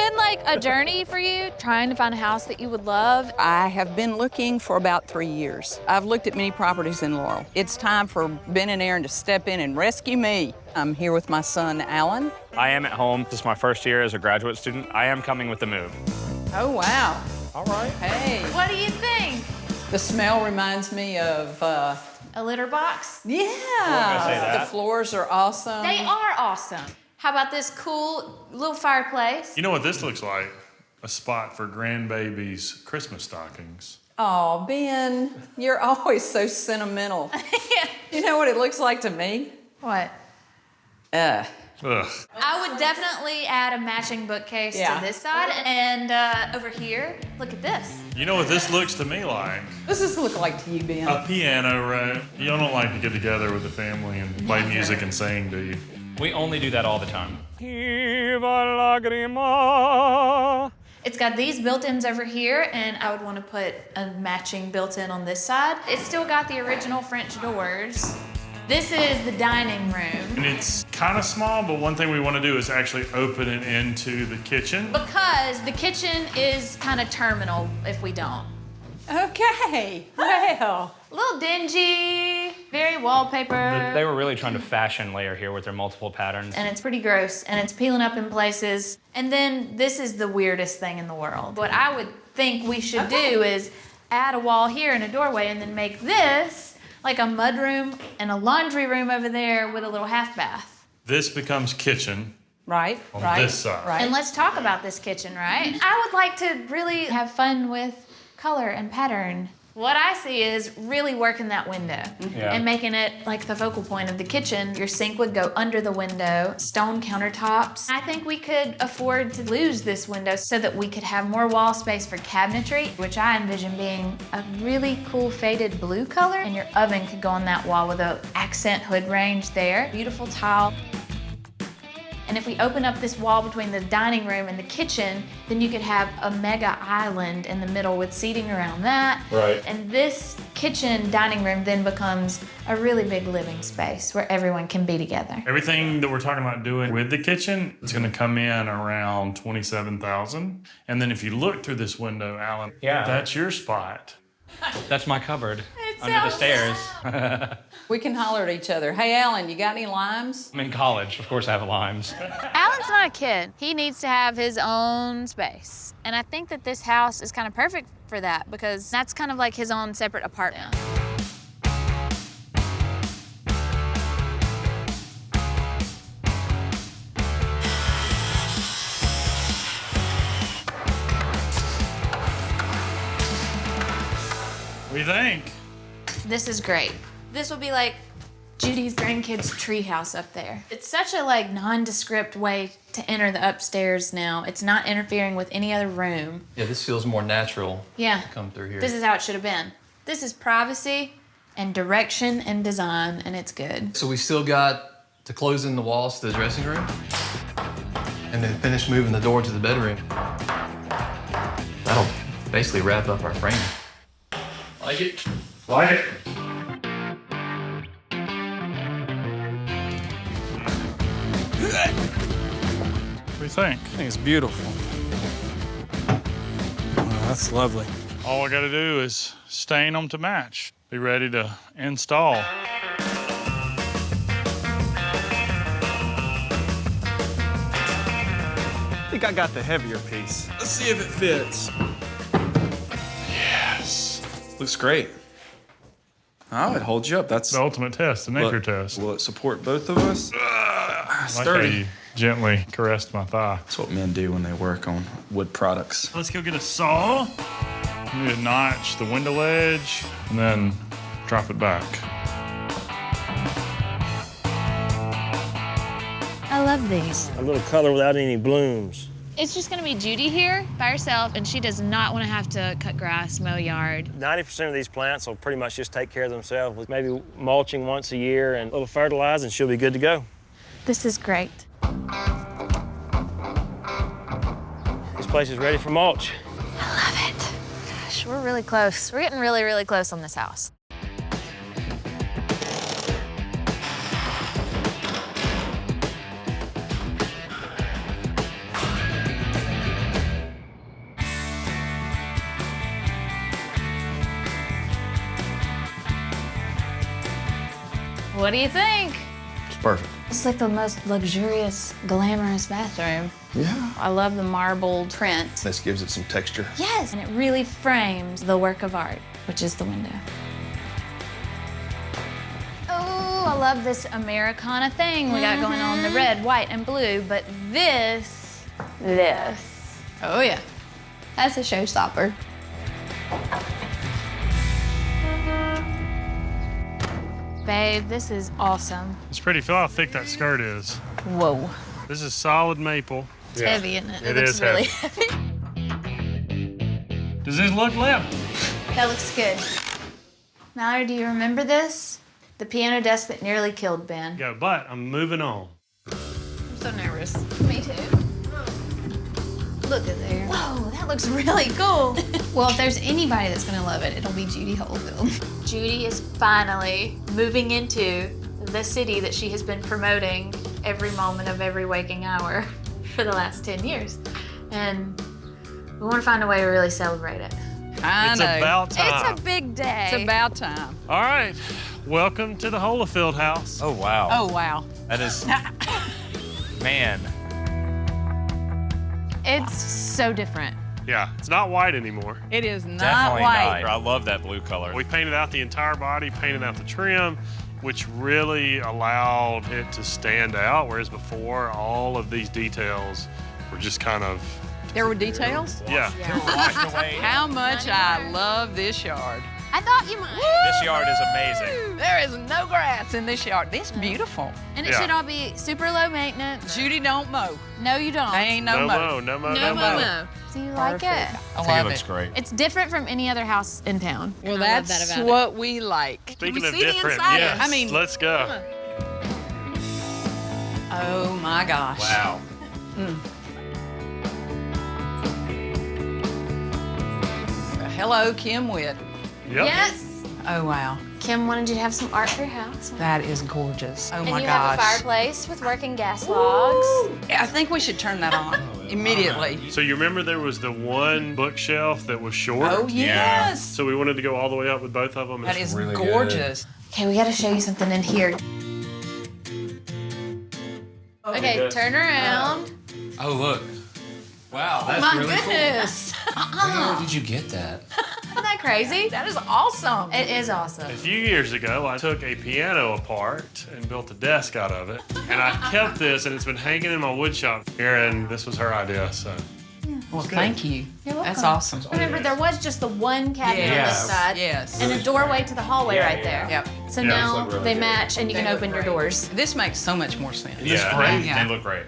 been like a journey for you, trying to find a house that you would love? I have been looking for about 3 years. I've looked at many properties in Laurel. It's time for Ben and Erin to step in and rescue me. I'm here with my son, Alan. I am at home. This is my first year as a graduate student. I am coming with the move. Oh, wow. All right. Hey. What do you think? The smell reminds me of, A litter box? yeah. say that. The floors are awesome. They are awesome. How about this cool little fireplace? You know what this looks like? A spot for grandbabies' Christmas stockings. Oh, Ben, you're always so sentimental. Yeah. You know what it looks like to me? What? Ugh. I would definitely add a matching bookcase to this side, and over here, look at this. You know what this looks to me like? What does this look like to you, Ben? A piano, right? You don't like to get together with the family and play music and sing, do you? We only do that all the time. It's got these built-ins over here, and I would want to put a matching built-in on this side. It's still got the original French doors. This is the dining room. And it's kind of small, but one thing we want to do is actually open it into the kitchen. Because the kitchen is kind of terminal if we don't. Okay, well. A little dingy, very wallpaper. They were really trying to fashion layer here with their multiple patterns. And it's pretty gross, and it's peeling up in places. And then this is the weirdest thing in the world. What I would think we should do is add a wall here and a doorway, and then make this like a mudroom and a laundry room over there with a little half bath. This becomes kitchen. Right, On right. this side. Right. And let's talk about this kitchen, right? I would like to really have fun with color and pattern. What I see is really working that window and making it like the focal point of the kitchen. Your sink would go under the window, stone countertops. I think we could afford to lose this window so that we could have more wall space for cabinetry, which I envision being a really cool faded blue color. And your oven could go on that wall with an accent hood range there. Beautiful tile. And if we open up this wall between the dining room and the kitchen, then you could have a mega island in the middle with seating around that. Right. And this kitchen dining room then becomes a really big living space where everyone can be together. Everything that we're talking about doing with the kitchen is going to come in around $27,000. And then if you look through this window, Alan, that's your spot. That's my cupboard under the stairs. We can holler at each other. Hey, Alan, you got any limes? I'm in college. Of course I have limes. Alan's not a kid. He needs to have his own space. And I think that this house is kind of perfect for that because that's kind of like his own separate apartment. What do you think? This is great. This will be like Judy's grandkids' treehouse up there. It's such a like nondescript way to enter the upstairs now. It's not interfering with any other room. Yeah, this feels more natural. Yeah. To come through here. This is how it should have been. This is privacy and direction and design, and it's good. So we still got to close in the walls to the dressing room and then finish moving the door to the bedroom. That'll basically wrap up our framing. Like it? Like it? What do you think? I think it's beautiful. Oh, that's lovely. All I gotta do is stain them to match. Be ready to install. I think I got the heavier piece. Let's see if it fits. Yes. Looks great. Oh, it holds you up. That's The ultimate test, the nature test. Will it support both of us? I like how Sturdy. you gently caressed my thigh. That's what men do when they work on wood products. Let's go get a saw. We need to notch the window ledge and then drop it back. I love these. A little color without any blooms. It's just gonna be Judy here by herself, and she does not want to have to cut grass, mow yard. 90% of these plants will pretty much just take care of themselves with maybe mulching once a year and a little fertilizing, she'll be good to go. This is great. This place is ready for mulch. I love it. Gosh, we're really close. We're getting really, really close on this house. What do you think? It's perfect. It's like the most luxurious, glamorous bathroom. Yeah. I love the marbled print. This gives it some texture. Yes, and it really frames the work of art, which is the window. Oh, I love this Americana thing we got going on, the red, white, and blue, but this. Oh yeah, that's a showstopper. Babe, this is awesome. It's pretty. Feel how thick that skirt is. Whoa. This is solid maple. It's heavy, isn't it? It looks is really heavy. Does this look limp? That looks good. Mallory, do you remember this? The piano desk that nearly killed Ben. Yeah, but I'm moving on. I'm so nervous. Me too. Look at there. Whoa, that looks really cool. Well, if there's anybody that's gonna love it, it'll be Judy Holefield. Judy is finally moving into the city that she has been promoting every moment of every waking hour for the last 10 years. And we want to find a way to really celebrate it. I It's know. about time. It's a big day. It's about time. All right, welcome to the Holefield house. Oh, wow. Oh, wow. That is, man. It's so different. Yeah, it's not white anymore. It is not Definitely white. not. I love that blue color. We painted out the entire body, painted out the trim, which really allowed it to stand out, whereas before, all of these details were just kind of, There were details? yeah. Washed away. How much I love this yard. I thought you might. This yard is amazing. There is no grass in this yard. This beautiful. And it Yeah. should all be super low maintenance. Judy don't mow. No, you don't. Ain't no mow. No mo. Do you like it? I I think love it looks great. It's different from any other house in town. Well, I love that's that about what we like. Speaking Can we of see different, the inside? yes, I mean, let's go. oh my gosh. Wow. Hello, Kim Witt. Yep. Yes. Oh, wow. Kim wanted you to have some art for your house. That is gorgeous. Oh And my you gosh. have a fireplace with working gas logs. I think we should turn that on immediately. So you remember there was the one bookshelf that was short? Oh, yes. So we wanted to go all the way up with both of them. That is really gorgeous. Okay, we gotta show you something in here. Okay, turn around. Oh, look. Wow, that's My really goodness. cool. Where did you get that? Isn't that crazy? That is awesome. It is awesome. A few years ago, I took a piano apart and built a desk out of it. And I kept this, and it's been hanging in my wood shop. Erin, this was her idea, so. Well, thank you. You're That's welcome. awesome. Remember, there was just the one cabinet on Yes. this side Yes. and a doorway to the hallway Yeah, right yeah. there. Yep. So Yeah. now Those look really they good. match and you can open your doors. This makes so much more sense. Yeah. Great. Yeah. They look great.